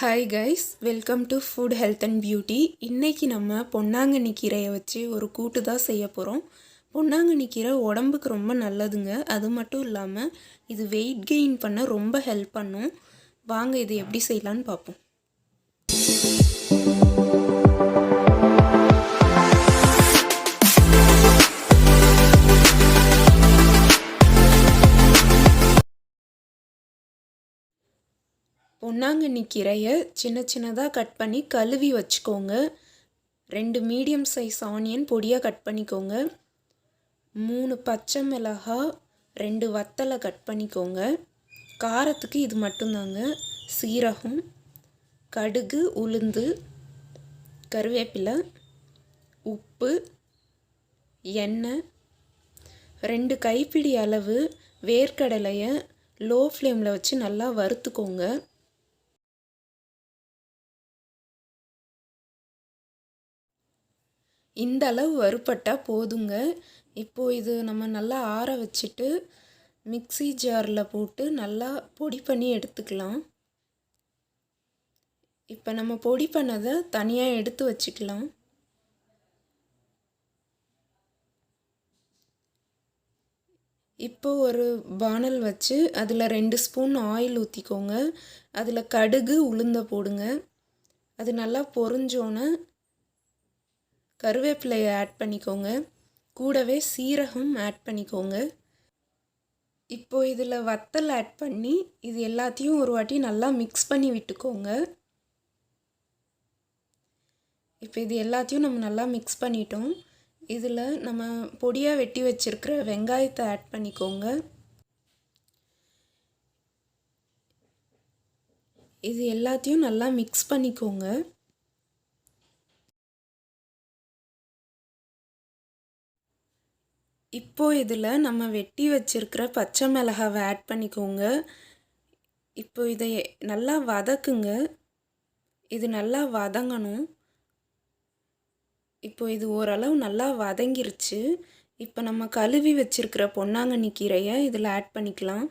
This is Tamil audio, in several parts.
Hi guys, welcome to food health and beauty. இன்றைக்கி நம்ம பொன்னாங்கண்ணி கீரையை வச்சு ஒரு கூட்டு தான் செய்ய போகிறோம். பொன்னாங்கண்ணி கீரை உடம்புக்கு ரொம்ப நல்லதுங்க. அது மட்டும் இல்லாமல் இது வெயிட் கெயின் பண்ண ரொம்ப ஹெல்ப் பண்ணும். வாங்க இது எப்படி செய்யலான்னு பார்ப்போம். பொன்னாங்கண்ணி கீரையை சின்ன சின்னதாக கட் பண்ணி கழுவி வச்சுக்கோங்க. 2 மீடியம் சைஸ் ஆனியன் பொடியாக கட் பண்ணிக்கோங்க. 3 பச்சை மிளகாய், 2 வத்தலை கட் பண்ணிக்கோங்க. காரத்துக்கு இது மட்டும்தாங்க. சீரகம், கடுகு, உளுந்து, கருவேப்பிலை, உப்பு, எண்ணெய், 2 கைப்பிடி அளவு வேர்க்கடலையை லோ ஃப்ளேமில் வச்சு நல்லா வறுத்துக்கோங்க. இந்த அளவு வறுபட்டால் போதுங்க. இப்போது இது நம்ம நல்லா ஆற வச்சுட்டு மிக்ஸி ஜாரில் போட்டு நல்லா பொடி பண்ணி எடுத்துக்கலாம். இப்போ நம்ம பொடி பண்ணதை தனியாக எடுத்து வச்சுக்கலாம். இப்போ ஒரு பானல் வச்சு அதில் 2 ஸ்பூன் ஆயில் ஊற்றிக்கோங்க. அதில் கடுகு, உளுந்த போடுங்க. அது நல்லா பொரிஞ்சோன்னே கருவேப்பிலையை ஆட் பண்ணிக்கோங்க. கூடவே சீரகம் ஆட் பண்ணிக்கோங்க. இப்போ இதில் வத்தல் ஆட் பண்ணி இது எல்லாத்தையும் ஒரு வாட்டி நல்லா மிக்ஸ் பண்ணி விட்டுக்கோங்க. இப்போ இது எல்லாத்தையும் நம்ம நல்லா மிக்ஸ் பண்ணிட்டோம். இதில் நம்ம பொடியாக வெட்டி வச்சுருக்கிற வெங்காயத்தை ஆட் பண்ணிக்கோங்க. இது எல்லாத்தையும் நல்லா மிக்ஸ் பண்ணிக்கோங்க. இப்போது இதில் நம்ம வெட்டி வச்சுருக்கிற பச்சை மிளகாவை ஆட் பண்ணிக்கோங்க. இப்போ இதை நல்லா வதக்குங்க. இது நல்லா வதங்கணும். இப்போ இது ஓரளவு நல்லா வதங்கிருச்சு. இப்போ நம்ம கழுவி வச்சுருக்கிற பொன்னாங்கண்ணி கீரையை இதில் ஆட் பண்ணிக்கலாம்.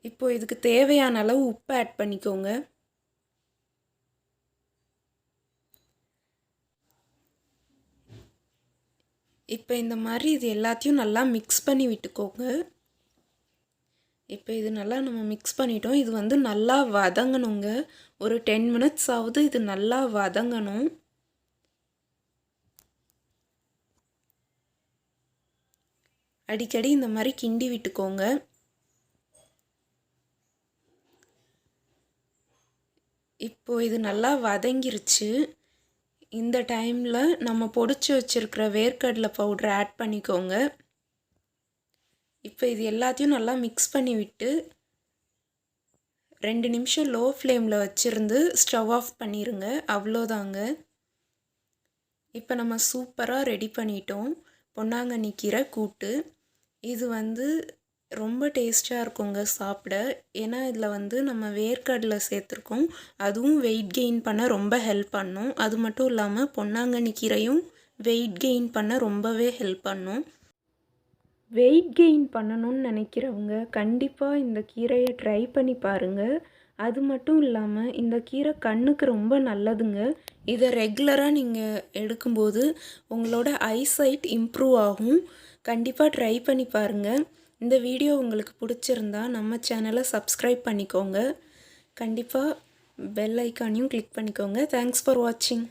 இப்போ இதுக்கு தேவையான அளவு உப்பு ஆட் பண்ணிக்கோங்க. இப்போ இந்த மாதிரி இது எல்லாத்தையும் நல்லா மிக்ஸ் பண்ணி விட்டுக்கோங்க. இப்போ இது நல்லா நம்ம மிக்ஸ் பண்ணிட்டோம். இது வந்து நல்லா வதங்கணுங்க. ஒரு 10 மினிட்ஸ் ஆகுது இது நல்லா வதங்கணும். அடிக்கடி இந்த மாதிரி கிண்டி விட்டுக்கோங்க. இப்போது இது நல்லா வதங்கிருச்சு. இந்த டைமில் நம்ம பொடிச்சு வச்சுருக்கிற வேர்க்கடலை பவுடரை ஆட் பண்ணிக்கோங்க. இப்போ இது எல்லாத்தையும் நல்லா மிக்ஸ் பண்ணி விட்டு 2 நிமிஷம் லோ ஃப்ளேமில் வச்சுருந்து ஸ்டவ் ஆஃப் பண்ணிடுங்க. அவ்வளோதாங்க. இப்போ நம்ம சூப்பராக ரெடி பண்ணிட்டோம் பொன்னாங்கண்ணி கீரை கூட்டு. இது வந்து ரொம்ப டேஸ்ட்டாக இருக்குங்க சாப்பிட. ஏன்னா இதில் வந்து நம்ம வேர்க்கடலை சேர்த்துருக்கோம். அதுவும் வெயிட் கெயின் பண்ண ரொம்ப ஹெல்ப் பண்ணும். அது மட்டும் இல்லாமல் பொன்னாங்கண்ணி கீரையும் வெயிட் கெயின் பண்ண ரொம்பவே ஹெல்ப் பண்ணும். வெயிட் கெயின் பண்ணணும்னு நினைக்கிறவங்க கண்டிப்பாக இந்த கீரையை ட்ரை பண்ணி பாருங்கள். அது மட்டும் இல்லாமல் இந்த கீரை கண்ணுக்கு ரொம்ப நல்லதுங்க. இதை ரெகுலராக நீங்கள் எடுக்கும்போது உங்களோட ஐசைட் இம்ப்ரூவ் ஆகும். கண்டிப்பாக ட்ரை பண்ணி பாருங்கள். இந்த வீடியோ உங்களுக்கு பிடிச்சிருந்தா நம்ம சேனலை சப்ஸ்கிரைப் பண்ணிக்கோங்க. கண்டிப்பாக பெல் ஐக்கானையும் கிளிக் பண்ணிக்கோங்க. தேங்க்ஸ் ஃபார் வாட்சிங்.